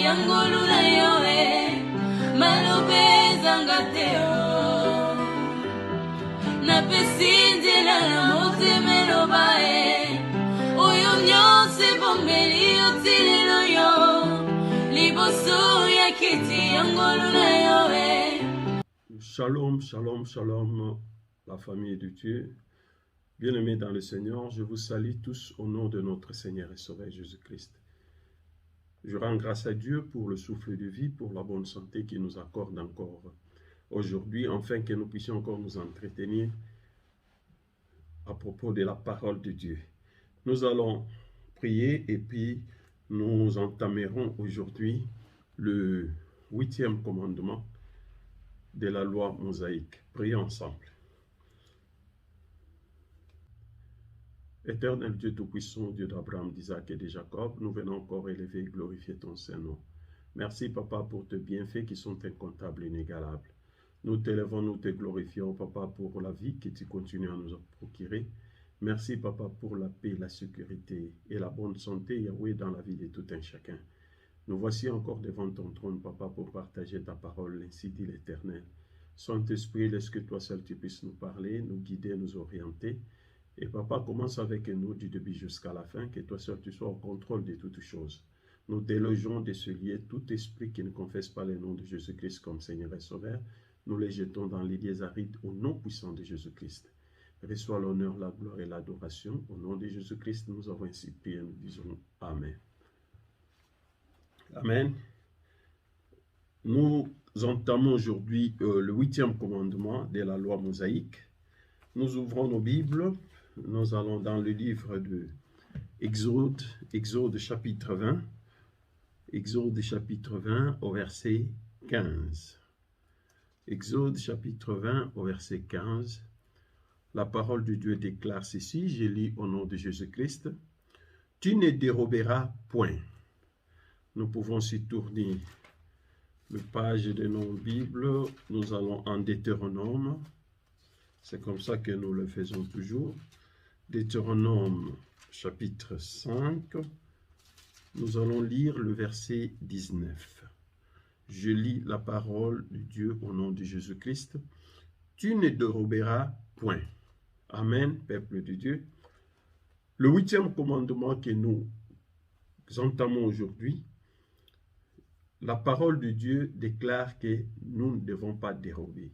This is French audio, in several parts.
yangolula yoe malobeza ngateo na pesindela na motemelo bae oyo nyose bombeli otilelo yo liboso ya kiti yangolula yoe. Shalom, shalom, shalom, la famille de Dieu. Bien-aimés dans le Seigneur, je vous salue tous au nom de notre Seigneur et Sauveur Jésus-Christ. Je rends grâce à Dieu pour le souffle de vie, pour la bonne santé qu'il nous accorde encore aujourd'hui, afin que nous puissions encore nous entretenir à propos de la parole de Dieu. Nous allons prier et puis nous entamerons aujourd'hui le 8e commandement de la loi mosaïque. Prions ensemble. Éternel Dieu Tout-Puissant, Dieu d'Abraham, d'Isaac et de Jacob, nous venons encore élever et glorifier ton Saint-Nom. Merci, Papa, pour tes bienfaits qui sont incomptables et inégalables. Nous t'élevons, nous te glorifions, Papa, pour la vie que tu continues à nous procurer. Merci, Papa, pour la paix, la sécurité et la bonne santé, Yahweh, dans la vie de tout un chacun. Nous voici encore devant ton trône, Papa, pour partager ta parole, ainsi dit l'Éternel. Saint-Esprit, laisse que toi seul tu puisses nous parler, nous guider, nous orienter. Et Papa, commence avec nous du début jusqu'à la fin, que toi seul tu sois au contrôle de toutes choses. Nous délogeons de ce lieu tout esprit qui ne confesse pas le nom de Jésus-Christ comme Seigneur et Sauveur. Nous les jetons dans les lieux arides au nom puissant de Jésus-Christ. Reçois l'honneur, la gloire et l'adoration. Au nom de Jésus-Christ, nous avons ainsi prié, nous disons Amen. Amen. Nous entamons aujourd'hui le 8e commandement de la loi mosaïque. Nous ouvrons nos Bibles. Nous allons dans le livre de Exode, Exode chapitre 20. Exode chapitre 20 au verset 15. Exode chapitre 20 au verset 15. La parole de Dieu déclare ceci, je lis au nom de Jésus-Christ. Tu ne déroberas point. Nous pouvons s'y tourner le page de nos Bibles. Nous allons en Deutéronome. C'est comme ça que nous le faisons toujours. Deutéronome chapitre 5. Nous allons lire le verset 19. Je lis la parole de Dieu au nom de Jésus-Christ. Tu ne déroberas point. Amen, peuple de Dieu. Le 8e commandement que nous entamons aujourd'hui, la parole de Dieu déclare que nous ne devons pas dérober.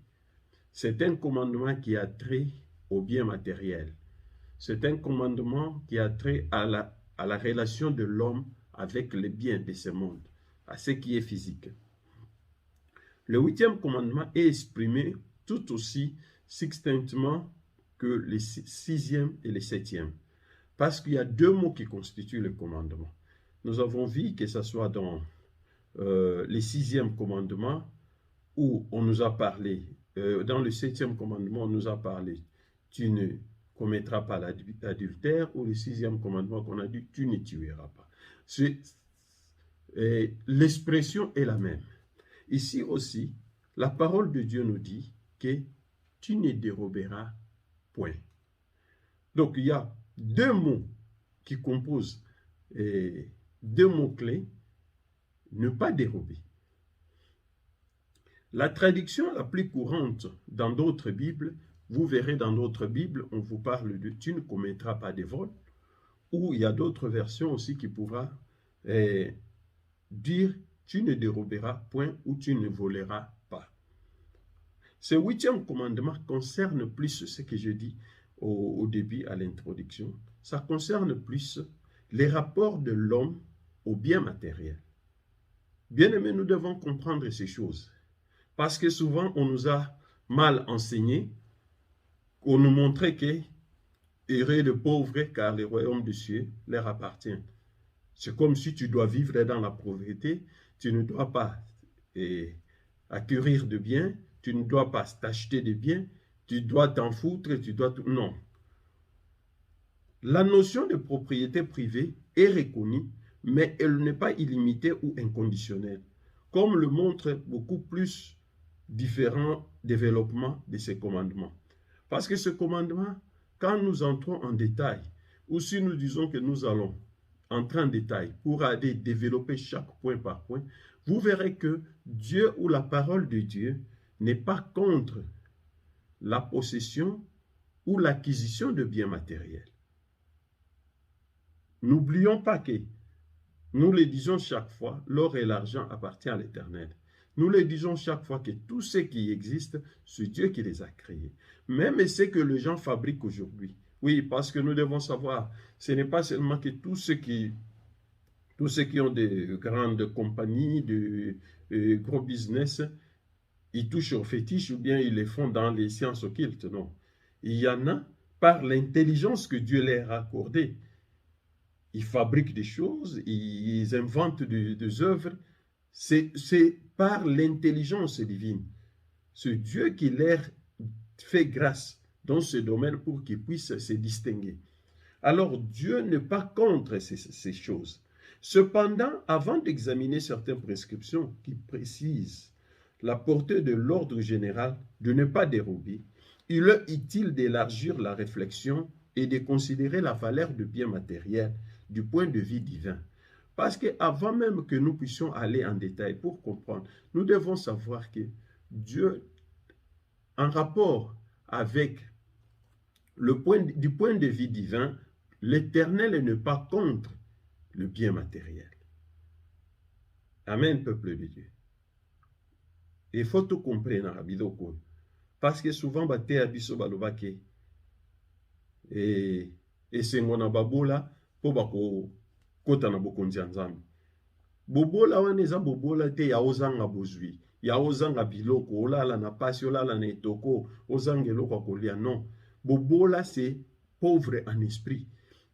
C'est un commandement qui a trait au bien matériel. C'est un commandement qui a trait à la relation de l'homme avec les biens de ce monde, à ce qui est physique. Le 8e commandement est exprimé tout aussi succinctement que le 6e et le 7e, parce qu'il y a deux mots qui constituent le commandement. Nous avons vu que ce soit dans le 6e commandement où on nous a parlé, dans le 7e commandement on nous a parlé, tu ne commettras pas l'adultère, ou le 6e commandement qu'on a dit, tu ne tueras pas. L'expression est la même. Ici aussi, la parole de Dieu nous dit que tu ne déroberas point. Donc il y a deux mots qui composent, deux mots-clés, ne pas dérober. La traduction la plus courante dans d'autres Bibles, vous verrez dans d'autres Bibles, on vous parle de « tu ne commettras pas de vol », ou il y a d'autres versions aussi qui pourra dire « tu ne déroberas point » ou « tu ne voleras pas ». Ce 8e commandement concerne plus ce que je dis au début à l'introduction. Ça concerne plus les rapports de l'homme au bien matériel. Bien aimé, nous devons comprendre ces choses. Parce que souvent, on nous a mal enseigné, on nous montrait que heureux les pauvres, car le royaume des cieux leur appartient. C'est comme si tu dois vivre dans la pauvreté, tu ne dois pas acquérir de biens, tu ne dois pas t'acheter de biens, tu dois t'en foutre, tu dois tout. Non. La notion de propriété privée est reconnue, mais elle n'est pas illimitée ou inconditionnelle, comme le montre beaucoup plus différents développements de ces commandements. Parce que ce commandement, quand nous entrons en détail, ou si nous disons que nous allons entrer en détail, pour aller développer chaque point par point, vous verrez que Dieu ou la parole de Dieu n'est pas contre la possession ou l'acquisition de biens matériels. N'oublions pas que nous le disons chaque fois, l'or et l'argent appartiennent à l'Éternel. Nous le disons chaque fois que tout ce qui existe, c'est Dieu qui les a créés. Même ce que les gens fabriquent aujourd'hui. Oui, parce que nous devons savoir, ce n'est pas seulement que tous ceux qui ont de grandes compagnies, de gros business, ils touchent aux fétiches ou bien ils les font dans les sciences occultes. Non. Il y en a par l'intelligence que Dieu leur a accordée. Ils fabriquent des choses, ils inventent des œuvres. C'est par l'intelligence divine. C'est Dieu qui leur fait grâce dans ce domaine pour qu'ils puissent se distinguer. Alors Dieu n'est pas contre ces choses. Cependant, avant d'examiner certaines prescriptions qui précisent la portée de l'ordre général de ne pas dérober, il est utile d'élargir la réflexion et de considérer la valeur de biens matériels du point de vue divin. Parce qu'avant même que nous puissions aller en détail pour comprendre, nous devons savoir que Dieu, en rapport avec du point de vue divin, l'Éternel n'est pas contre le bien matériel. Amen, peuple de Dieu. Il faut tout comprendre, parce que souvent, bate abiso balobake et sengona babola po bako kota na bokonzi ya Nzambe. Bobola wana eza bobola te ya ozanga bozwi, ya ozanga biloko, olala na pasi, olala na etoko, ozanga eloko kolia. Non. Bobola, c'est pauvre en esprit.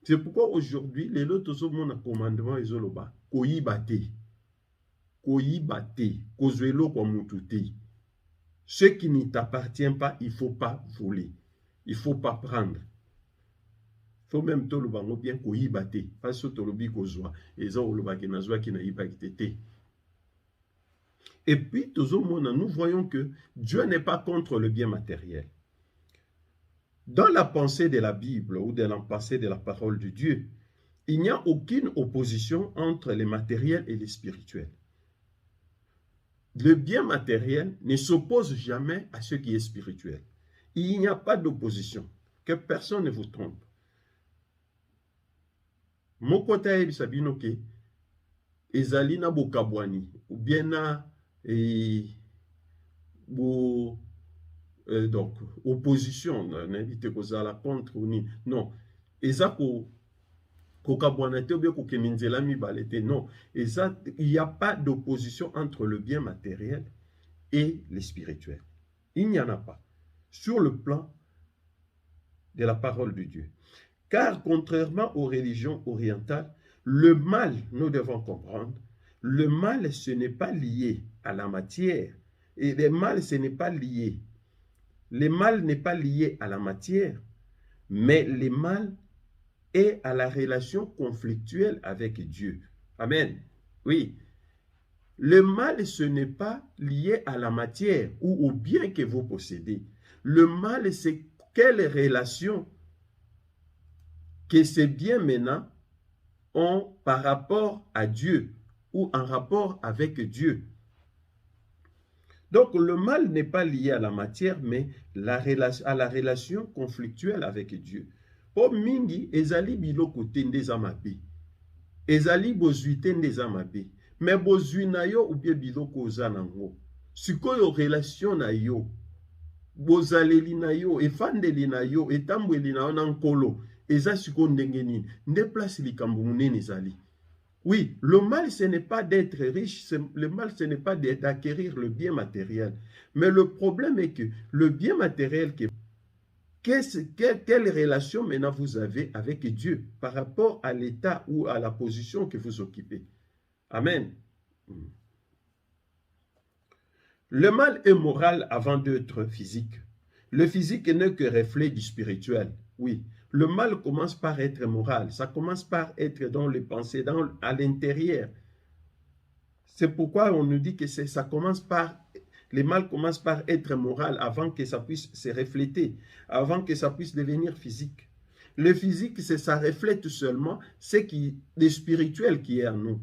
C'est pourquoi aujourd'hui, les lotos sont mon commandement ezoloba, koyibate, kozwelo kwa mututi. Ce qui ne t'appartient pas, il ne faut pas voler. Il ne faut pas prendre. Il faut même tout le bango bien koyibate. Parce que tout le bi kozwa. Et ça, on le va kenazwa qui n'a pas été. Et puis, nous voyons que Dieu n'est pas contre le bien matériel. Dans la pensée de la Bible ou dans la pensée de la parole de Dieu, il n'y a aucune opposition entre les matériels et les spirituels. Le bien matériel ne s'oppose jamais à ce qui est spirituel. Il n'y a pas d'opposition. Que personne ne vous trompe. Mokota ebisabino ke ezali na bokabwani ou bien na donc opposition n'invite kozala contre ou ni non ezako kokabwanate ou bien kokeminzela mibalete non il n'y a pas d'opposition entre le bien matériel et le spirituel. Il n'y en a pas sur le plan de la parole de Dieu. Car contrairement aux religions orientales, le mal, nous devons comprendre, le mal ce n'est pas lié à la matière et le mal ce n'est pas lié. Le mal n'est pas lié à la matière, mais le mal est à la relation conflictuelle avec Dieu. Amen. Oui. Le mal, ce n'est pas lié à la matière ou au bien que vous possédez. Le mal, c'est quelle relation que ces biens maintenant ont par rapport à Dieu ou en rapport avec Dieu. Donc, le mal n'est pas lié à la matière, mais à la relation conflictuelle avec Dieu. Pour mingi, ezali biloko tende zamabe. Ezali bozui tende zamabe. Mais bozui na yo ou bien biloko zanango. Sikoyo relation na yo. Bozaleli na yo, efandeli na yo, etambweli na yo nankolo. Eza siko ndenge nini. Nde place likambo munene ezali. Oui, le mal, ce n'est pas d'être riche, le mal, ce n'est pas d'acquérir le bien matériel. Mais le problème est que le bien matériel, quelle relation maintenant vous avez avec Dieu par rapport à l'état ou à la position que vous occupez? Amen. Le mal est moral avant d'être physique. Le physique n'est que reflet du spirituel. Oui. Le mal commence par être moral. Ça commence par être dans les pensées, à l'intérieur. C'est pourquoi on nous dit que ça commence par... Le mal commence par être moral avant que ça puisse se refléter, avant que ça puisse devenir physique. Le physique, ça reflète seulement le spirituel qui est en nous.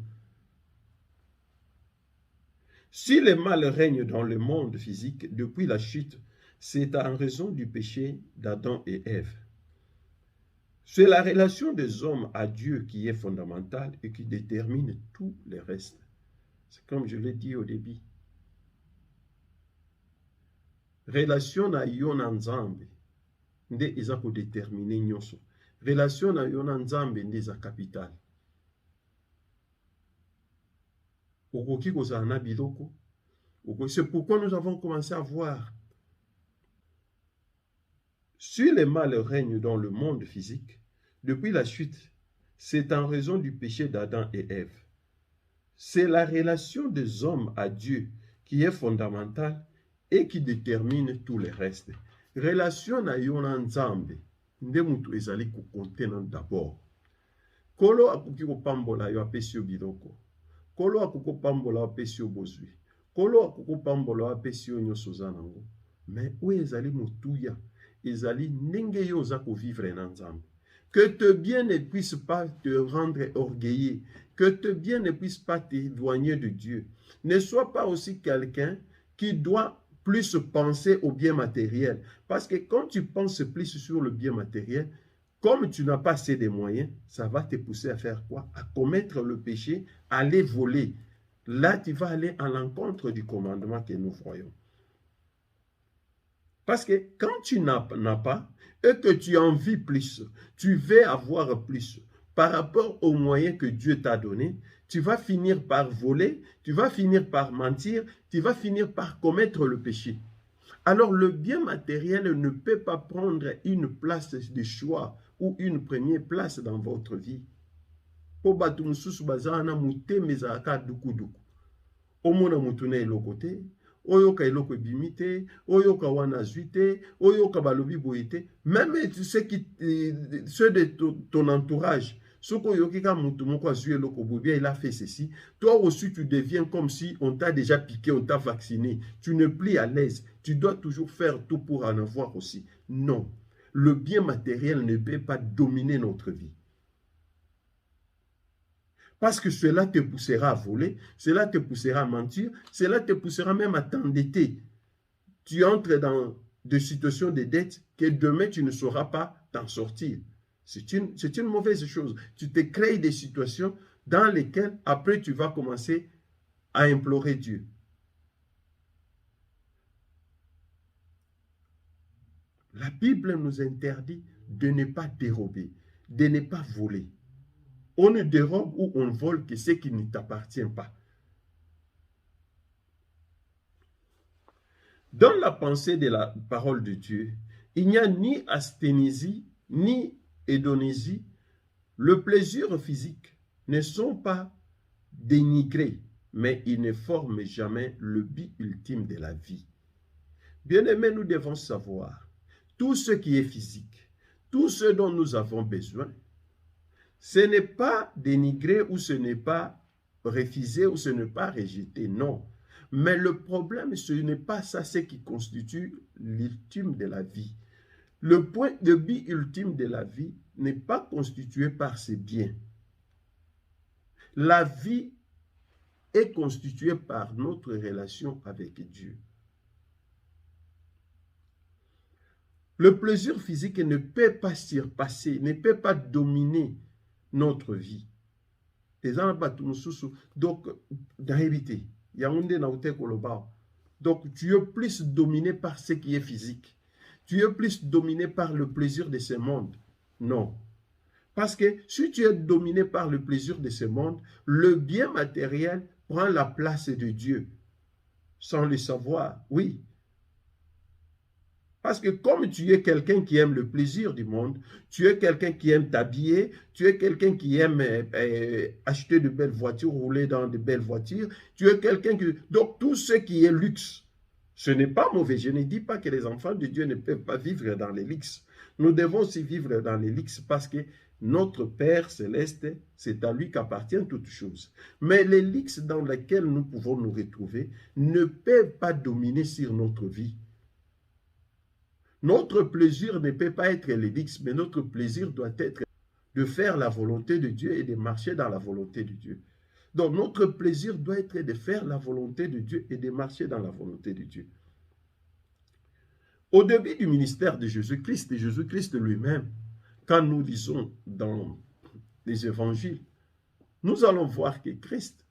Si le mal règne dans le monde physique depuis la chute, c'est en raison du péché d'Adam et Ève. C'est la relation des hommes à Dieu qui est fondamentale et qui détermine tout le reste. C'est comme je l'ai dit au début. Relation na yo na Nzambe nde eza ko déterminer nyonso. Relation na yo na Nzambe nde eza capital. Okoki kozala na biloko. C'est pourquoi nous avons commencé à voir. Si le mal règne dans le monde physique, depuis la chute, c'est en raison du péché d'Adam et Ève. C'est la relation des hommes à Dieu qui est fondamentale et qui détermine tout le reste. Relation na yo na Nzambe, nde mutu ezali ko contenant d'abord. Kolo akoki kopambola yo apesi yo biloko. Kolo akoki kopambola apesi yo bozwi. Kolo akoki kopambola apesi yo nyonso oza nango. Mais oyo ezali motuya, ezali ndenge yo oza kovivre na Nzambe. Que te bien ne puisse pas te rendre orgueilleux, que te bien ne puisse pas t'éloigner de Dieu. Ne sois pas aussi quelqu'un qui doit plus penser au bien matériel. Parce que quand tu penses plus sur le bien matériel, comme tu n'as pas assez de moyens, ça va te pousser à faire quoi? À commettre le péché, à aller voler. Là, tu vas aller à l'encontre du commandement que nous voyons. Parce que quand tu n'as pas, et que tu en vis plus, tu veux avoir plus, par rapport aux moyens que Dieu t'a donné, tu vas finir par voler, tu vas finir par mentir, tu vas finir par commettre le péché. Alors le bien matériel ne peut pas prendre une place de choix ou une première place dans votre vie. Po batu mususu bazana muteme ezalaka dukuduku. Omona mutu na eloko te, oyoka eloko ebimi te, oyoka wana zwi te, oyoka balobi boye te. Même ceux de ton entourage, soko yoki ka mutu moko azwi eloko boye, il a fait ceci. Toi aussi tu deviens comme si on t'a déjà piqué, on t'a vacciné. Tu n'es plus à l'aise. Tu dois toujours faire tout pour en avoir aussi. Non, le bien matériel ne peut pas dominer notre vie. Parce que cela te poussera à voler, cela te poussera à mentir, cela te poussera même à t'endetter. Tu entres dans des situations de dette que demain tu ne sauras pas t'en sortir. C'est une mauvaise chose. Tu te crées des situations dans lesquelles après tu vas commencer à implorer Dieu. La Bible nous interdit de ne pas dérober, de ne pas voler. On ne dérobe ou on vole que ce qui ne t'appartient pas. Dans la pensée de la parole de Dieu, il n'y a ni asthénésie, ni hédonésie. Le plaisir physique ne sont pas dénigrés, mais ils ne forment jamais le but ultime de la vie. Bien-aimés, nous devons savoir, tout ce qui est physique, tout ce dont nous avons besoin, ce n'est pas dénigré ou ce n'est pas refusé ou ce n'est pas rejeté, non. Mais le problème, ce n'est pas ça, ce qui constitue l'ultime de la vie. Le point de but ultime de la vie n'est pas constitué par ces biens. La vie est constituée par notre relation avec Dieu. Le plaisir physique ne peut pas surpasser, ne peut pas dominer notre vie. Donc, donc, tu es plus dominé par ce qui est physique. Tu es plus dominé par le plaisir de ce monde. Non. Parce que si tu es dominé par le plaisir de ce monde, le bien matériel prend la place de Dieu. Sans le savoir, oui. Parce que comme tu es quelqu'un qui aime le plaisir du monde, tu es quelqu'un qui aime t'habiller, tu es quelqu'un qui aime acheter de belles voitures, rouler dans de belles voitures, tu es quelqu'un qui... Donc tout ce qui est luxe, ce n'est pas mauvais. Je ne dis pas que les enfants de Dieu ne peuvent pas vivre dans les luxes. Nous devons aussi vivre dans les luxes parce que notre Père Céleste, c'est à lui qu'appartient toutes choses. Mais les luxes dans lesquels nous pouvons nous retrouver ne peuvent pas dominer sur notre vie. Notre plaisir ne peut pas être l'édix, mais notre plaisir doit être de faire la volonté de Dieu et de marcher dans la volonté de Dieu. Donc notre plaisir doit être de faire la volonté de Dieu et de marcher dans la volonté de Dieu. Au début du ministère de Jésus-Christ lui-même, quand nous lisons dans les évangiles, nous allons voir que Christ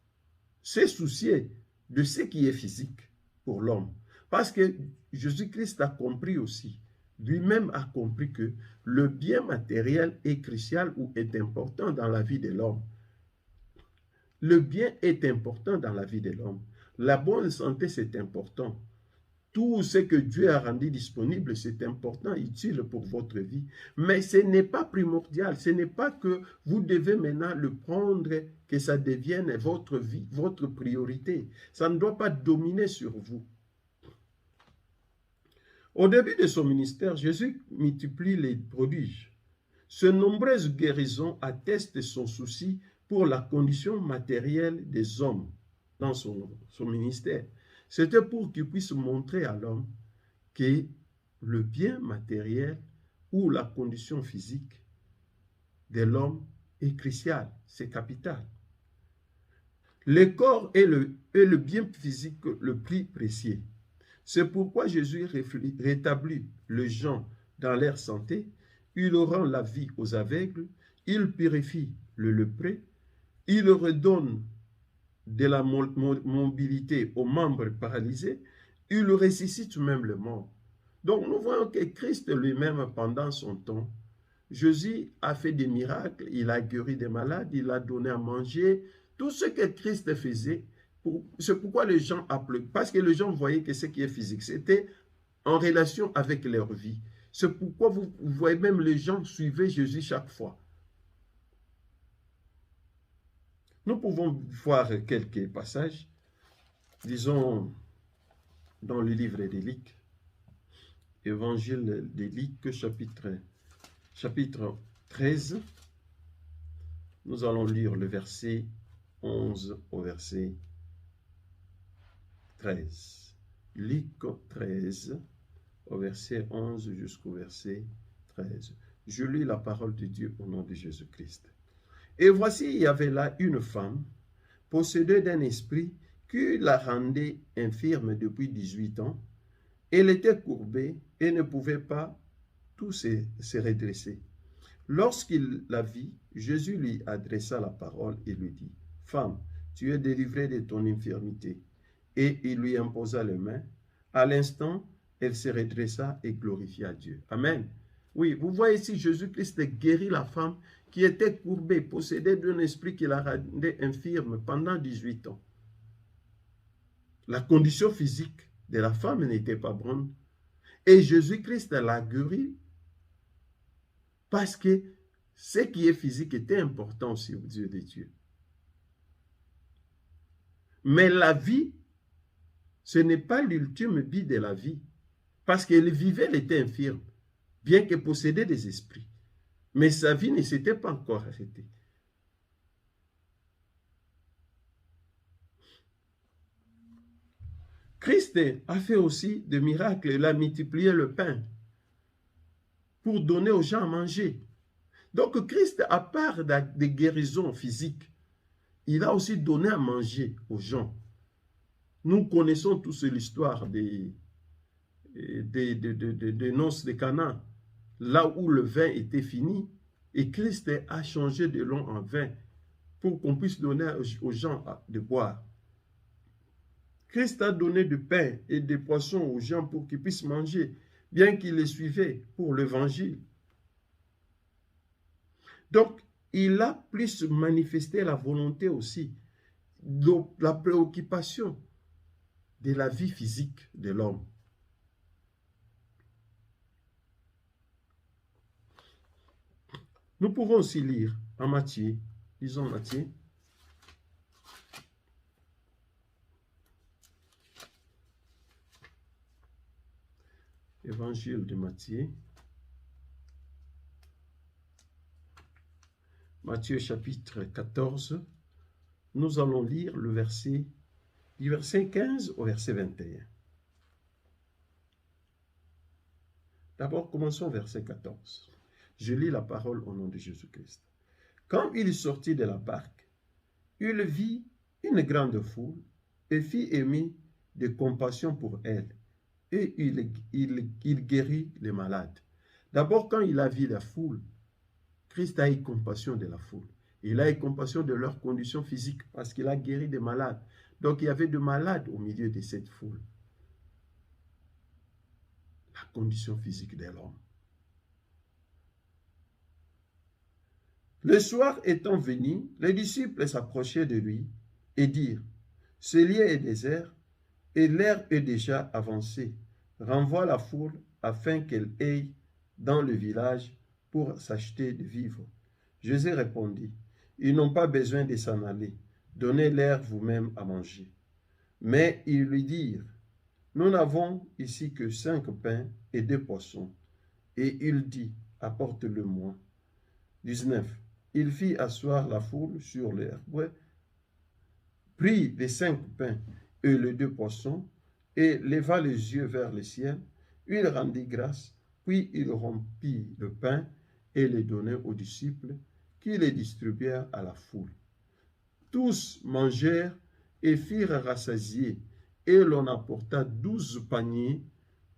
s'est soucié de ce qui est physique pour l'homme. Parce que Jésus-Christ a compris aussi, lui-même a compris que le bien matériel est crucial ou est important dans la vie de l'homme. Le bien est important dans la vie de l'homme. La bonne santé, c'est important. Tout ce que Dieu a rendu disponible, c'est important, utile pour votre vie. Mais ce n'est pas primordial. Ce n'est pas que vous devez maintenant le prendre, que ça devienne votre vie, votre priorité. Ça ne doit pas dominer sur vous. Au début de son ministère, Jésus multiplie les prodiges. Ces nombreuses guérisons attestent son souci pour la condition matérielle des hommes dans son ministère. C'était pour qu'il puisse montrer à l'homme que le bien matériel ou la condition physique de l'homme est crucial, c'est capital. Le corps est le bien physique le plus précieux. C'est pourquoi Jésus rétablit les gens dans leur santé, il rend la vie aux aveugles, il purifie le lépreux, il redonne de la mobilité aux membres paralysés, il ressuscite même le mort. Donc nous voyons que Christ lui-même, pendant son temps, Jésus a fait des miracles, il a guéri des malades, il a donné à manger. Tout ce que Christ faisait, c'est pourquoi les gens appelaient, parce que les gens voyaient que ce qui est physique, c'était en relation avec leur vie. C'est pourquoi vous voyez même les gens suivaient Jésus chaque fois. Nous pouvons voir quelques passages, disons, dans le livre de Luc, évangile de Luc, chapitre 13. Nous allons lire le verset 11 au verset 13. Luc 13, au verset 11 jusqu'au verset 13. Je lis la parole de Dieu au nom de Jésus-Christ. Et voici, il y avait là une femme, possédée d'un esprit qui la rendait infirme depuis 18 ans. Elle était courbée et ne pouvait pas tout se redresser. Lorsqu'il la vit, Jésus lui adressa la parole et lui dit, « Femme, tu es délivrée de ton infirmité. » Et il lui imposa les mains. À l'instant, elle se redressa et glorifia Dieu. Amen. Oui, vous voyez ici, Jésus-Christ guérit la femme qui était courbée, possédée d'un esprit qui la rendait infirme pendant 18 ans. La condition physique de la femme n'était pas bonne. Et Jésus-Christ l'a guérie parce que ce qui est physique était important aussi aux yeux de Dieu. Mais la vie, ce n'est pas l'ultime but de la vie. Parce qu'elle vivait, elle était infirme, bien qu'elle possédait des esprits. Mais sa vie ne s'était pas encore arrêtée. Christ a fait aussi des miracles. Il a multiplié le pain pour donner aux gens à manger. Donc Christ, à part des guérisons physiques, il a aussi donné à manger aux gens. Nous connaissons tous l'histoire des noces de Cana, là où le vin était fini, et Christ a changé de l'eau en vin pour qu'on puisse donner aux gens de boire. Christ a donné du pain et des poissons aux gens pour qu'ils puissent manger, bien qu'ils les suivaient pour l'évangile. Donc, il a plus manifesté la volonté aussi, la préoccupation de la vie physique de l'homme. Nous pouvons aussi lire en Matthieu, lisons Matthieu. Évangile de Matthieu. Matthieu chapitre 14. Nous allons lire le verset, du verset 15 au verset 21. D'abord, commençons verset 14. Je lis la parole au nom de Jésus-Christ. Quand il sortit de la barque, il vit une grande foule et fit aimer de compassion pour elle. Et il guérit les malades. D'abord, quand il a vu la foule, Christ a eu compassion de la foule. Il a eu compassion de leurs conditions physiques parce qu'il a guéri des malades. Donc, il y avait des malades au milieu de cette foule. La condition physique de l'homme. Le soir étant venu, les disciples s'approchaient de lui et dirent, « Ce lieu est désert et l'heure est déjà avancée. Renvoie la foule afin qu'elle aille dans le village pour s'acheter de vivres. » Jésus répondit, « Ils n'ont pas besoin de s'en aller. Donnez-leur vous-même à manger. » Mais ils lui dirent, « Nous n'avons ici que 5 pains et 2 poissons. » Et il dit, « Apporte-le-moi. » 19. Il fit asseoir la foule sur l'herbe, prit les 5 pains et les 2 poissons, et leva les yeux vers le ciel. Il rendit grâce, puis il rompit le pain et le donna aux disciples, qui les distribuèrent à la foule. Tous mangèrent et firent rassasier, et l'on apporta 12 paniers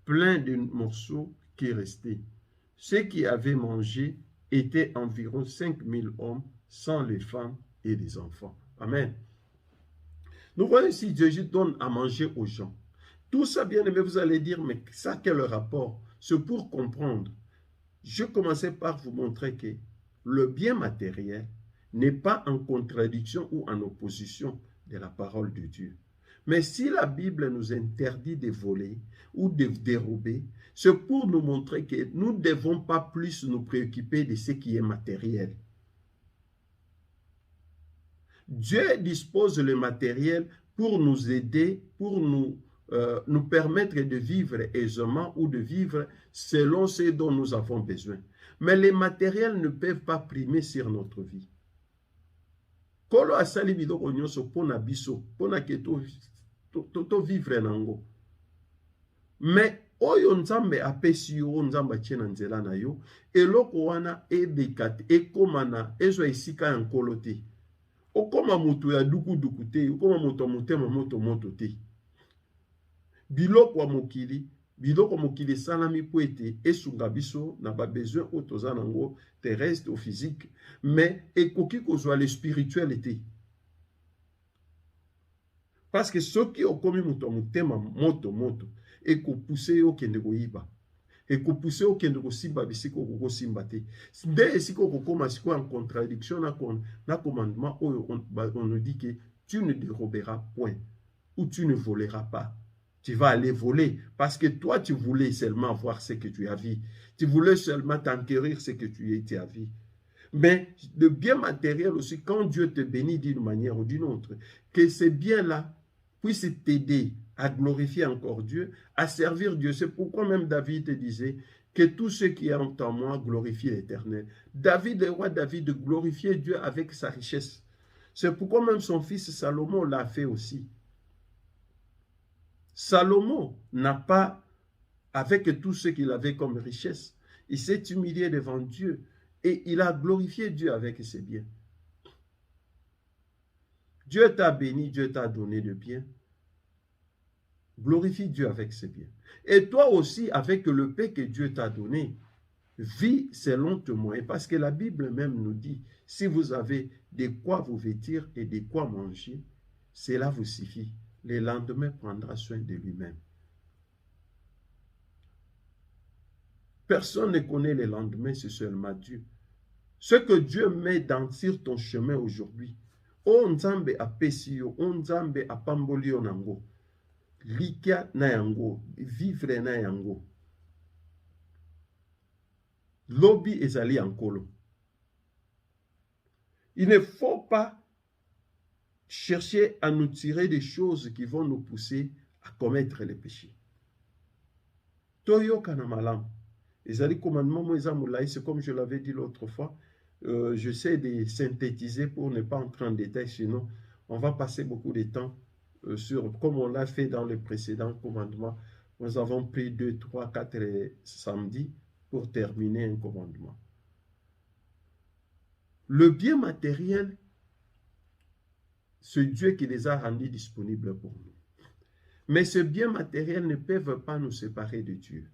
pleins de morceaux qui restaient. Ceux qui avaient mangé étaient environ 5000 hommes, sans les femmes et les enfants. Amen. Nous voyons ici, Jésus donne à manger aux gens. Tout ça, bien aimé, vous allez dire, mais ça, quel rapport? C'est pour comprendre. Je commençais par vous montrer que le bien matériel n'est pas en contradiction ou en opposition de la parole de Dieu. Mais si la Bible nous interdit de voler ou de dérober, c'est pour nous montrer que nous ne devons pas plus nous préoccuper de ce qui est matériel. Dieu dispose le matériel pour nous aider, pour nous permettre de vivre aisément ou de vivre selon ce dont nous avons besoin. Mais les matériels ne peuvent pas primer sur notre vie. Kolo asali biloko nyonso pona biso, pona ke to vivre nango. Mais oyo nzambe apesi yo, nzambe atie na nzela na yo, eloko wana ebekate, ekomana, ezwa esika ya nkolo te. Okoma moto ya duku te, okoma moto motema moto te. Biloko mokili salami po ete esunga biso na ba besoin o toza nango terrestre ou physique, mais ekoki kozwa le spirituel te. Parce que soki okomi moto motema moto ekopousse yo kende koyiba, ekopousse yo kende kosimba bisiko kosimba te. Nde esiko kokoma siko en contradiction na commandement oyo on nous dit que tu ne déroberas point ou tu ne voleras pas. Tu vas aller voler parce que toi tu voulais seulement voir ce que tu as vu. Tu voulais seulement t'enquérir ce que tu as vu. Mais le bien matériel aussi, quand Dieu te bénit d'une manière ou d'une autre, que ces biens-là puissent t'aider à glorifier encore Dieu, à servir Dieu. C'est pourquoi même David te disait que tout ce qui est en moi glorifie l'Éternel. David, le roi David, glorifiait Dieu avec sa richesse. C'est pourquoi même son fils Salomon l'a fait aussi. Salomon n'a pas, avec tout ce qu'il avait comme richesse, il s'est humilié devant Dieu et il a glorifié Dieu avec ses biens. Dieu t'a béni, Dieu t'a donné de biens. Glorifie Dieu avec ses biens. Et toi aussi, avec le paix que Dieu t'a donné, vis selon tes moyens. Parce que la Bible même nous dit, si vous avez de quoi vous vêtir et de quoi manger, cela vous suffit. Le lendemain prendra soin de lui-même. Personne ne connaît le lendemain, c'est seulement Dieu. Ce que Dieu met sur ton chemin aujourd'hui, o nzambe apesi yo, o nzambe apamboli yo nango, likia na yango, vivre na yango. Lobi ezali ankolo. Il ne faut pas chercher à nous tirer des choses qui vont nous pousser à commettre les péchés. Toyo kanamalam. Ezali commandement moïsa moulaï, c'est comme je l'avais dit l'autre fois. J'essaie de synthétiser pour ne pas entrer en détail, sinon on va passer beaucoup de temps sur, comme on l'a fait dans les précédents commandements, Nous avons pris 2, 3, 4 samedis pour terminer un commandement. Le bien matériel, c'est Dieu qui les a rendus disponibles pour nous. Mais ce bien matériel ne peut pas nous séparer de Dieu.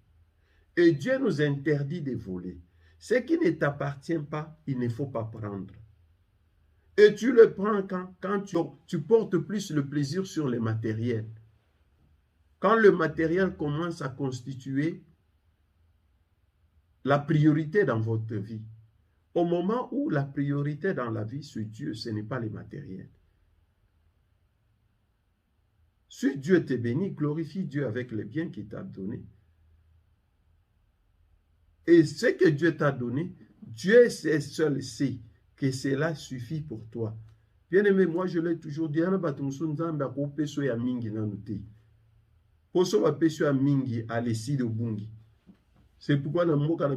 Et Dieu nous interdit de voler. Ce qui ne t'appartient pas, il ne faut pas prendre. Et tu le prends quand tu portes plus le plaisir sur le matériel. Quand le matériel commence à constituer la priorité dans votre vie. Au moment où la priorité dans la vie, c'est Dieu, ce n'est pas le matériel. Si Dieu te bénit, glorifie Dieu avec le bien qu'il t'a donné. Et ce que Dieu t'a donné, Dieu seul sait que cela suffit pour toi. Bien-aimé, moi je l'ai toujours dit, c'est pourquoi dans le cas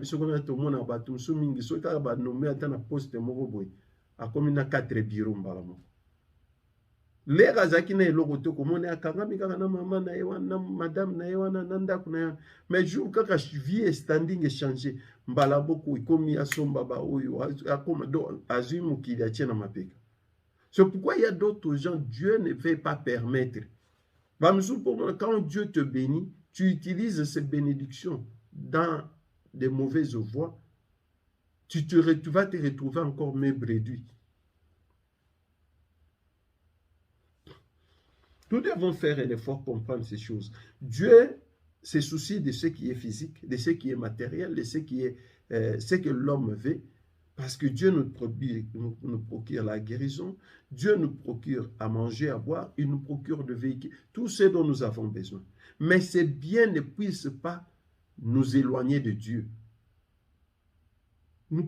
les razaki na eloko to komone akangami kaka na mama na ewana madame na ewana na ndako na mais jour kaka vie standing échanger mbala boko ikomi asomba ba oyo akoma do azui mokili atie na mapeka. C'est pourquoi il y a d'autres gens, Dieu ne veut pas permettre. Quand Dieu te bénit, tu utilises ces bénédictions dans des mauvaises voies, tu vas te retrouver encore même réduit. Nous devons faire un effort pour comprendre ces choses. Dieu se soucie de ce qui est physique, de ce qui est matériel, de ce qui est ce que l'homme veut, parce que Dieu nous procure la guérison, Dieu nous procure à manger, à boire, il nous procure de véhicules, tout ce dont nous avons besoin. Mais ces biens ne puissent pas nous éloigner de Dieu.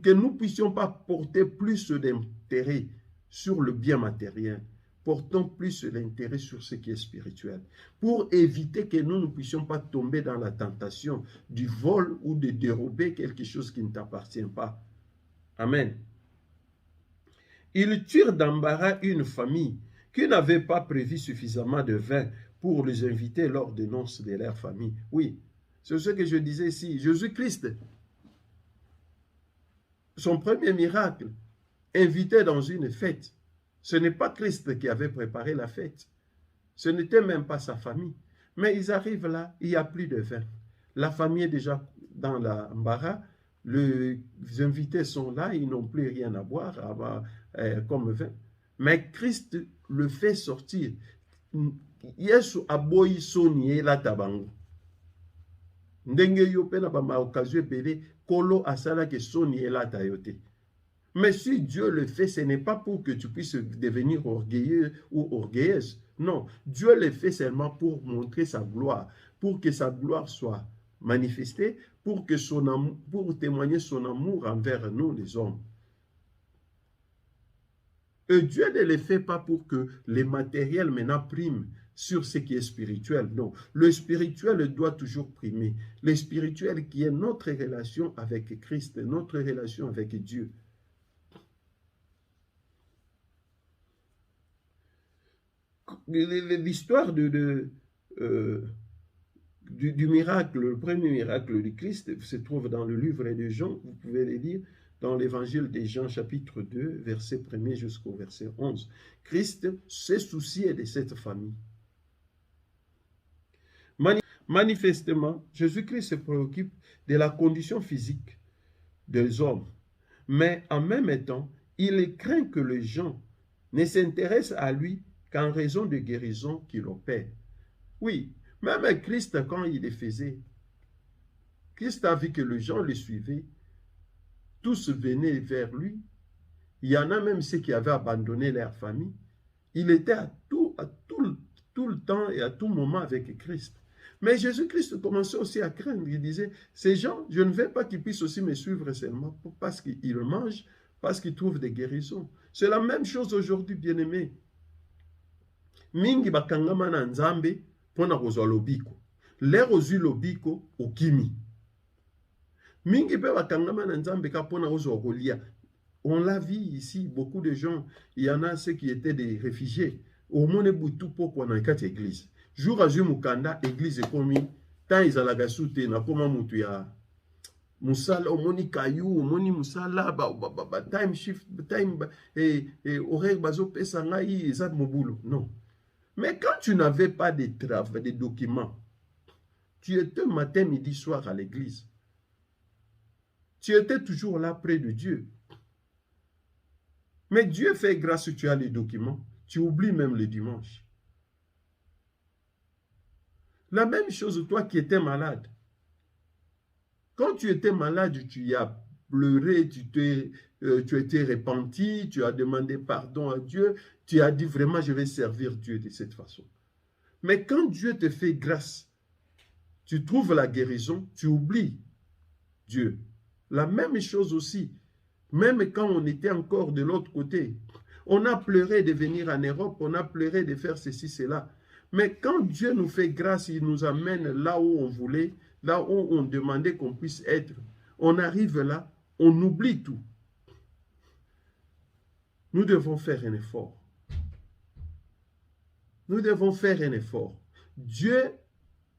Que nous ne puissions pas porter plus d'intérêt sur le bien matériel. Portons plus l'intérêt sur ce qui est spirituel, pour éviter que nous ne puissions pas tomber dans la tentation du vol ou de dérober quelque chose qui ne t'appartient pas. Amen. Ils turent d'embarras une famille qui n'avait pas prévu suffisamment de vin pour les inviter lors des noces de leur famille. Oui, c'est ce que je disais ici. Jésus-Christ, son premier miracle, invité dans une fête. Ce n'est pas Christ qui avait préparé la fête. Ce n'était même pas sa famille. Mais ils arrivent là, il n'y a plus de vin. La famille est déjà dans l'embarras. Les invités sont là, ils n'ont plus rien à boire comme vin. Mais Christ le fait sortir. Yesu aboyi soni la tabango. Ndenge yo pe na ba ma occasion pele kolo asala ke soni la tayote. Mais si Dieu le fait, ce n'est pas pour que tu puisses devenir orgueilleux ou orgueilleuse. Non, Dieu le fait seulement pour montrer sa gloire, pour que sa gloire soit manifestée, pour témoigner son amour envers nous les hommes. Et Dieu ne le fait pas pour que les matériels maintenant priment sur ce qui est spirituel. Non, le spirituel doit toujours primer. Le spirituel qui est notre relation avec Christ, notre relation avec Dieu. L'histoire du miracle, le premier miracle du Christ se trouve dans le livre de Jean, vous pouvez le lire dans l'évangile de Jean chapitre 2, verset 1er jusqu'au verset 11. Christ s'est soucié de cette famille. Manifestement, Jésus-Christ se préoccupe de la condition physique des hommes, mais en même temps, il craint que les gens ne s'intéressent à lui qu'en raison de guérison qu'il opère. Oui, même Christ, quand il les faisait, Christ a vu que les gens le suivaient, tous venaient vers lui. Il y en a même ceux qui avaient abandonné leur famille. Il était tout le temps et à tout moment avec Christ. Mais Jésus-Christ commençait aussi à craindre. Il disait, ces gens, je ne veux pas qu'ils puissent aussi me suivre seulement parce qu'ils mangent, parce qu'ils trouvent des guérisons. C'est la même chose aujourd'hui, bien-aimés. Mingi bakangama na nzambe pona kozwa lobiko. Lero ozwi lobiko okimi. Mingi pe bakangama na nzambe ka pona kozwa kolia. On l'a vu ici, beaucoup de gens, il y en a ceux qui étaient des réfugiés. Au monde boutou poko na kati église. Jour à jour mukanda église komi tant ezalaka su te nakoma mutu ya musala omoni kayu omoni musala time shift time horaire bazopesa ngai eza mobulu non. Mais quand tu n'avais pas de travail, de documents, tu étais matin, midi, soir à l'église. Tu étais toujours là près de Dieu. Mais Dieu fait grâce que tu as les documents. Tu oublies même le dimanche. La même chose, toi qui étais malade. Quand tu étais malade, tu as pleuré, tu étais repenti, tu as demandé pardon à Dieu, tu as dit vraiment je vais servir Dieu de cette façon. Mais quand Dieu te fait grâce, tu trouves la guérison, tu oublies Dieu. La même chose aussi, même quand on était encore de l'autre côté, on a pleuré de venir en Europe, on a pleuré de faire ceci, cela. Mais quand Dieu nous fait grâce, il nous amène là où on voulait, là où on demandait qu'on puisse être. On arrive là, on oublie tout. Nous devons faire un effort. Nous devons faire un effort. Dieu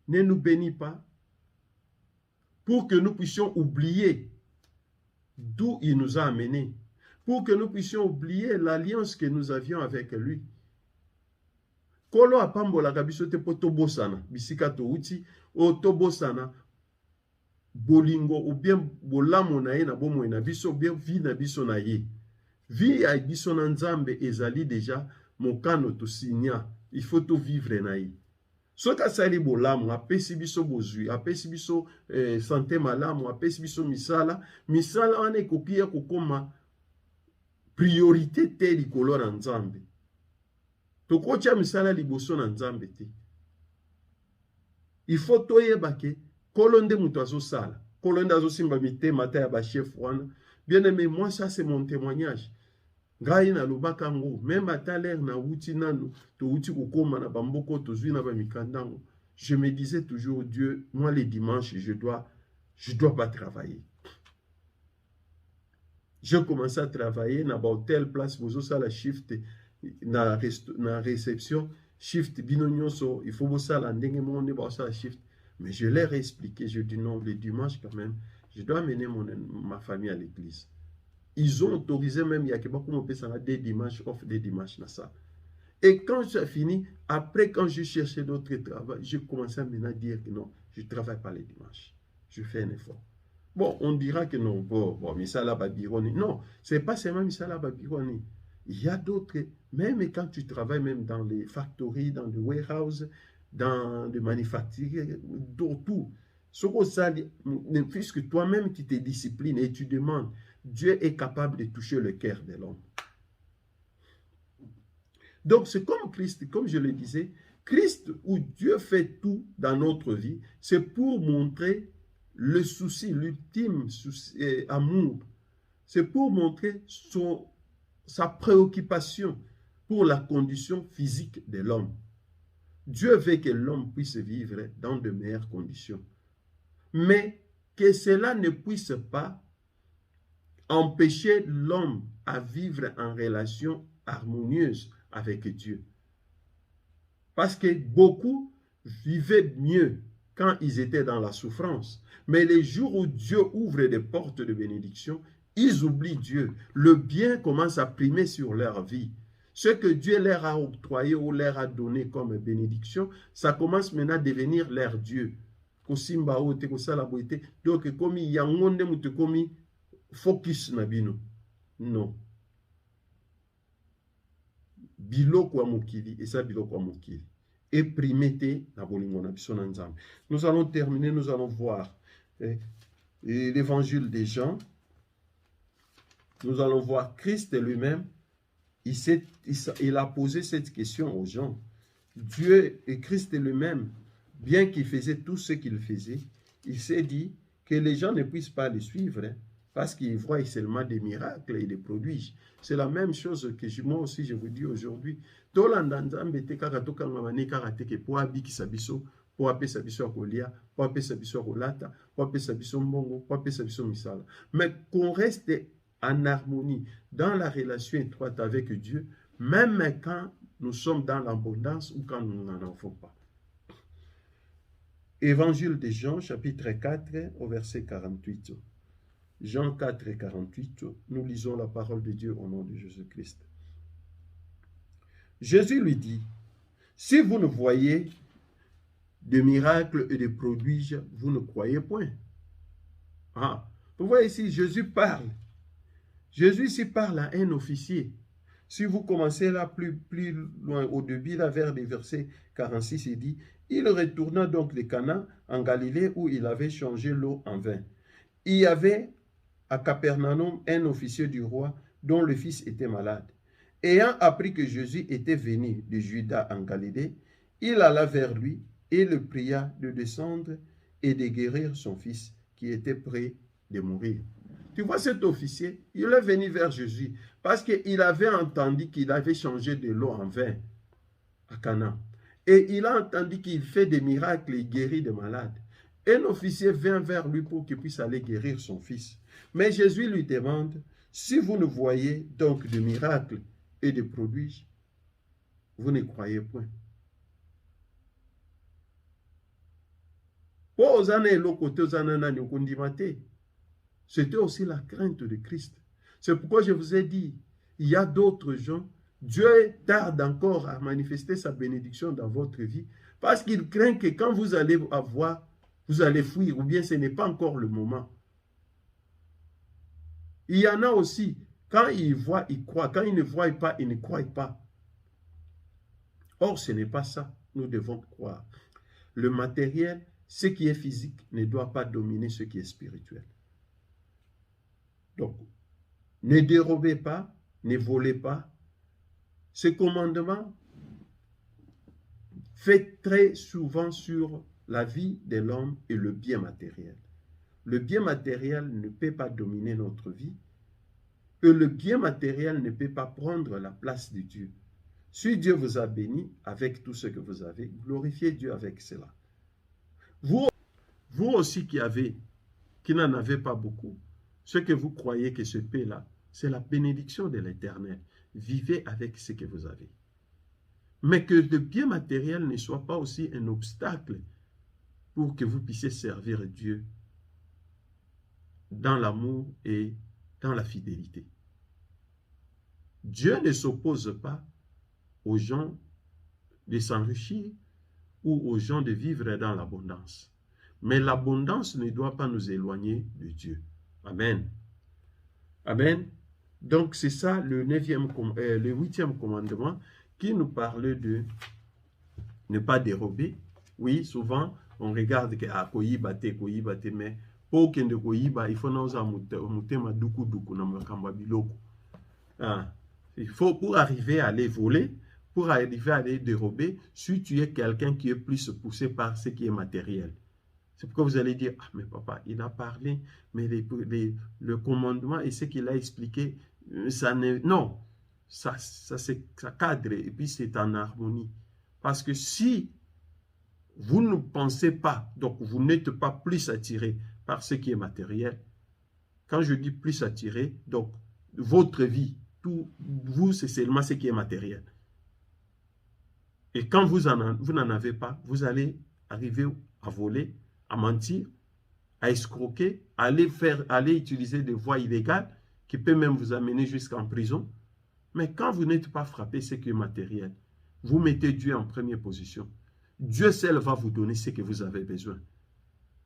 ne nous bénit pas pour que nous puissions oublier d'où il nous a amenés, pour que nous puissions oublier l'alliance que nous avions avec lui. Kolo apambolaka biso te po tobosana bisika touti o tobosana bolingo ou bien bolamo na ye na bomoi na biso bien vie na biso na ye. Vie ya biso na Nzambe ezali déjà mokano to signa, il faut to vivre na ye. Soka sali bolamu apesi biso bozwi, apesi biso santé malamu, apesi biso misala wana ekoki ya kokoma priorité te likolo na Nzambe. Tokotia misala liboso na Nzambe te. Il faut toyeba ke kolonde mutu azosala, kolonde azosimba mitema ta ya ba chef wana. Bien aimé, moi ça c'est mon témoignage. Ngai na lobaka ngo, même à l'air na wuti nanu, to wuti kokoma na bamboko tozwi na ba mikandango. Je me disais toujours Dieu, moi les dimanches je dois pas travailler. Je commençais à travailler na ba hôtel place bozo sala shift na réception shift bino nyonso, il faut bosala ndenge monde ba sala shift. Mais je leur ai expliqué, je dis non, le dimanche quand même, je dois amener ma famille à l'église. Ils ont autorisé même, il y a des dimanches, off des dimanches. Et quand ça fini, après quand je cherchais d'autres travail, je commençais maintenant à dire que non, je ne travaille pas les dimanches. Je fais un effort. Bon, on dira que non, bon, Misala Babironi. Non, ce n'est pas seulement Misala Babironi. Il y a d'autres, même quand tu travailles même dans les factories, dans les warehouses, dans les manufactures, tout. Puisque toi-même tu te disciplines et tu demandes, Dieu est capable de toucher le cœur de l'homme. Donc c'est comme Christ, comme je le disais, Christ où Dieu fait tout dans notre vie, c'est pour montrer le souci, l'ultime amour. C'est pour montrer sa préoccupation pour la condition physique de l'homme. Dieu veut que l'homme puisse vivre dans de meilleures conditions. Mais que cela ne puisse pas empêcher l'homme à vivre en relation harmonieuse avec Dieu. Parce que beaucoup vivaient mieux quand ils étaient dans la souffrance. Mais les jours où Dieu ouvre des portes de bénédiction, ils oublient Dieu. Le bien commence à primer sur leur vie. Ce que Dieu leur a octroyé ou leur a donné comme bénédiction, ça commence maintenant à devenir leur Dieu. Donc, comme il y a un focus na bino. Non. Biloko wa mokili, et ça biloko wa mokili. Et primete na bolingo na biso na Nzambe. Nous allons terminer, nous allons voir l'évangile des Jean. Nous allons voir Christ lui-même. Il a posé cette question aux gens. Dieu et Christ lui-même, bien qu'il faisait tout ce qu'il faisait, il s'est dit que les gens ne puissent pas le suivre parce qu'ils voient seulement des miracles et des prodiges. C'est la même chose que moi aussi je vous dis aujourd'hui. Mais qu'on reste en harmonie, dans la relation étroite avec Dieu, même quand nous sommes dans l'abondance ou quand nous n'en avons pas. Évangile de Jean, chapitre 4, au verset 48. Jean 4, 48, nous lisons la parole de Dieu au nom de Jésus-Christ. Jésus lui dit, si vous ne voyez de miracles et de prodiges, vous ne croyez point. Ah, vous voyez ici, Jésus parle. Jésus ici parle à un officier. Si vous commencez là plus loin au début, là vers les versets 46, il dit, il retourna donc de Cana en Galilée où il avait changé l'eau en vin. Il y avait à Capernaum un officier du roi dont le fils était malade. Ayant appris que Jésus était venu de Juda en Galilée, il alla vers lui et le pria de descendre et de guérir son fils qui était près de mourir. Tu vois cet officier, il est venu vers Jésus parce qu'il avait entendu qu'il avait changé de l'eau en vin à Cana. Et il a entendu qu'il fait des miracles et guérit des malades. Un officier vient vers lui pour qu'il puisse aller guérir son fils. Mais Jésus lui demande, si vous ne voyez donc de miracles et de prodiges, vous ne croyez point. C'était aussi la crainte de Christ. C'est pourquoi je vous ai dit, il y a d'autres gens, Dieu tarde encore à manifester sa bénédiction dans votre vie, parce qu'il craint que quand vous allez avoir, vous allez fuir, ou bien ce n'est pas encore le moment. Il y en a aussi, quand ils voient, ils croient. Quand ils ne voient pas, ils ne croient pas. Or, ce n'est pas ça. Nous devons croire. Le matériel, ce qui est physique, ne doit pas dominer ce qui est spirituel. Donc, ne dérobez pas, ne volez pas. Ce commandement fait très souvent sur la vie de l'homme et le bien matériel. Le bien matériel ne peut pas dominer notre vie et le bien matériel ne peut pas prendre la place de Dieu. Si Dieu vous a béni avec tout ce que vous avez, glorifiez Dieu avec cela. Vous aussi qui n'en avez pas beaucoup, ce que vous croyez que ce paix-là, c'est la bénédiction de l'Éternel. Vivez avec ce que vous avez. Mais que le bien matériel ne soit pas aussi un obstacle pour que vous puissiez servir Dieu dans l'amour et dans la fidélité. Dieu ne s'oppose pas aux gens de s'enrichir ou aux gens de vivre dans l'abondance. Mais l'abondance ne doit pas nous éloigner de Dieu. Amen. Amen. Donc c'est ça le 8e commandement qui nous parle de ne pas dérober. Oui, souvent on regarde que koyibate, mais pour qu'il ne koyiba, il faut nous amutema duku na makamba biloko. Il faut pour arriver à les voler, pour arriver à les dérober, si tu es quelqu'un qui est plus poussé par ce qui est matériel. C'est pourquoi vous allez dire, ah mais papa, il a parlé, mais le commandement et ce qu'il a expliqué, ça ne... Non, ça cadre et puis c'est en harmonie. Parce que si vous ne pensez pas, donc vous n'êtes pas plus attiré par ce qui est matériel, quand je dis plus attiré, donc votre vie, tout, vous, c'est seulement ce qui est matériel. Et quand vous n'en avez pas, vous allez arriver à voler, à mentir, à escroquer, à aller utiliser des voies illégales qui peuvent même vous amener jusqu'en prison. Mais quand vous n'êtes pas frappé, ce qui est matériel, vous mettez Dieu en première position. Dieu seul va vous donner ce que vous avez besoin.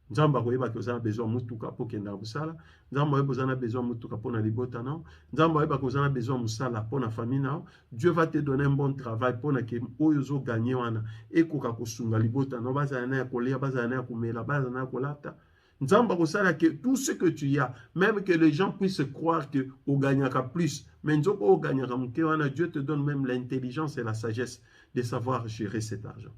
Nzamba koyeba que vous avez besoin mutuka pour kenda busala, nzamba koyeba que vous avez besoin mutuka pour na libota nao, nzamba koyeba que vous avez besoin musala pour na famille nao. Dieu va te donner un bon travail pour na ke oyozo gagner wana et koka kusunga libota nao bazana ya kolia bazana ya kumela bazana ya kolata. Nzamba kosala que tout ce que tu as, même que les gens puissent croire que au gagnaka plus, mais nzoko au gagnaka muke wana, Dieu te donne même l'intelligence et la sagesse de savoir gérer cet argent.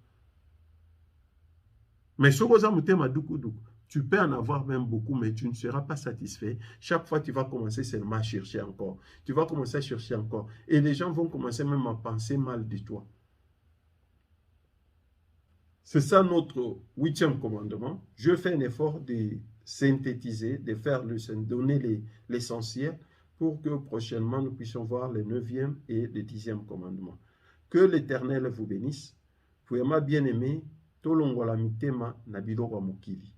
Mais tu peux en avoir même beaucoup, mais tu ne seras pas satisfait. Chaque fois, tu vas commencer seulement à chercher encore. Tu vas commencer à chercher encore. Et les gens vont commencer même à penser mal de toi. C'est ça notre 8e commandement. Je fais un effort de synthétiser, de faire donner l'essentiel pour que prochainement nous puissions voir le 9e et le 10e commandement. Que l'Éternel vous bénisse. Pour ma bien-aimée, tolongola mitema na biloko ya mokili.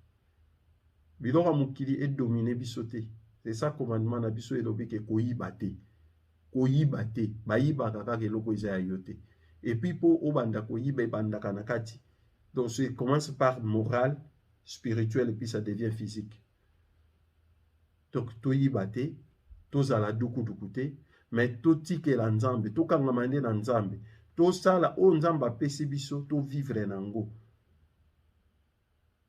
Biloko ya mokili edomine biso te. C'est ça commandement na biso elobi ke koyiba te. Koyiba te, bayibaka kaka eloko eza ya yo te. Et puis po obanda koyiba ebandaka na kati. Donc ça commence par moral, spirituel et puis ça devient physique. Donc toyiba te, tozala duku te, mais totikela nzambe, tokangama nde na nzambe. Tosala o nzambe apesi biso, to vivre nango.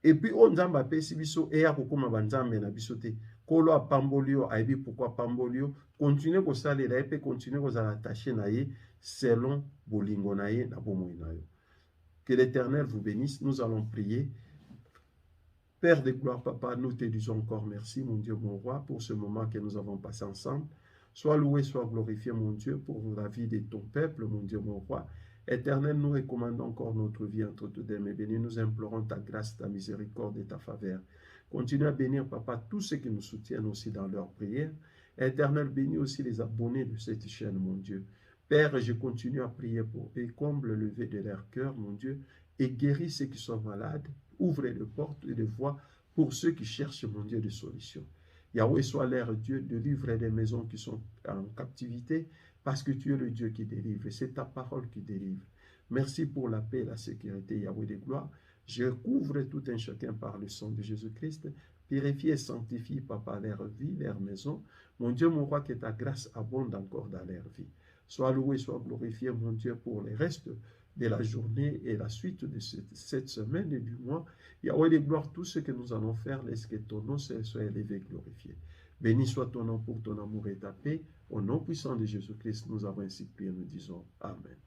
Et puis o nzambe apesi biso eya kokoma banzambe na biso te. Kolo apamboli yo, aibi pourquoi apamboli yo, continue kosalela ye pe continue kozala attaché na ye selon bolingo na ye na bomoi na yo. Que l'Éternel vous bénisse. Nous allons prier. Père de gloire, Papa, nous te disons encore merci, mon Dieu, mon roi, pour ce moment que nous avons passé ensemble. Sois loué, sois glorifié, mon Dieu, pour la vie de ton peuple, mon Dieu, mon roi. Éternel, nous recommandons encore notre vie entre tes mains bénies. Nous implorons ta grâce, ta miséricorde et ta faveur. Continue à bénir, Papa, tous ceux qui nous soutiennent aussi dans leurs prières. Éternel, bénis aussi les abonnés de cette chaîne, mon Dieu. Père, je continue à prier pour eux, comble le vœu de leur cœur, mon Dieu, et guéris ceux qui sont malades, ouvre les portes et les voies pour ceux qui cherchent, mon Dieu, des solutions. Yahweh, sois leur Dieu, délivre les maisons qui sont en captivité, parce que tu es le Dieu qui délivre, c'est ta parole qui délivre. Merci pour la paix et la sécurité, Yahweh de gloire. Je couvre tout un chacun par le sang de Jésus-Christ. Purifie et sanctifie, Papa, leur vie, leur maison. Mon Dieu, mon roi, que ta grâce abonde encore dans leur vie. Sois loué, sois glorifié, mon Dieu, pour les restes de la journée et la suite de cette semaine et du mois. Yahweh de gloire, tout ce que nous allons faire, laisse que ton nom soit élevé et glorifié. Béni soit ton nom pour ton amour et ta paix. Au nom puissant de Jésus-Christ, nous avons ainsi prié, nous disons Amen.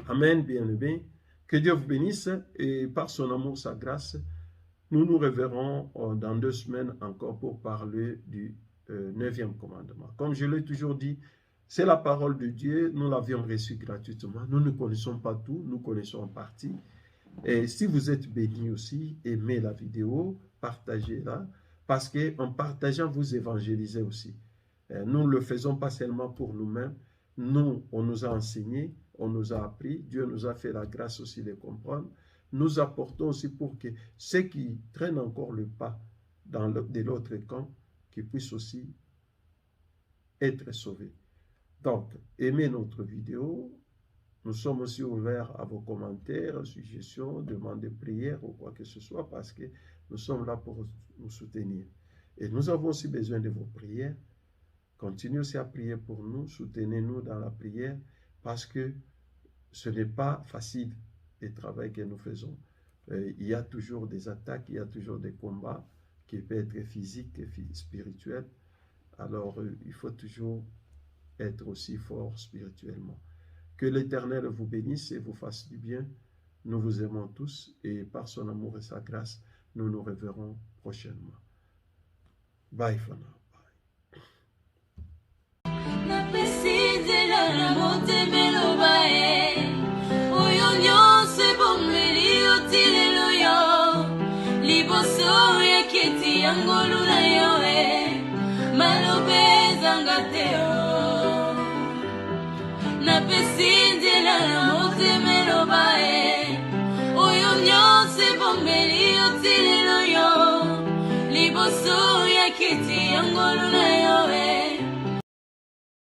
Amen, bien-aimés. Que Dieu vous bénisse et par son amour, sa grâce, nous nous reverrons dans 2 semaines encore pour parler du 9e commandement. Comme je l'ai toujours dit, c'est la parole de Dieu, nous l'avions reçue gratuitement. Nous ne connaissons pas tout, nous connaissons en partie. Et si vous êtes bénis aussi, aimez la vidéo, partagez-la, parce qu'en partageant, vous évangélisez aussi. Nous ne le faisons pas seulement pour nous-mêmes. Nous, on nous a enseigné, on nous a appris, Dieu nous a fait la grâce aussi de comprendre. Nous apportons aussi pour que ceux qui traînent encore le pas de l'autre camp, qu'ils puissent aussi être sauvés. Donc, aimez notre vidéo. Nous sommes aussi ouverts à vos commentaires, suggestions, demandes de prière ou quoi que ce soit parce que nous sommes là pour nous soutenir. Et nous avons aussi besoin de vos prières. Continuez aussi à prier pour nous, soutenez-nous dans la prière parce que ce n'est pas facile le travail que nous faisons. Il y a toujours des attaques, il y a toujours des combats qui peuvent être physiques et spirituels. Alors, il faut toujours être aussi fort spirituellement. Que l'Éternel vous bénisse et vous fasse du bien. Nous vous aimons tous et par son amour et sa grâce, nous nous reverrons prochainement. Bye for now. Liboso ya kiti yango luna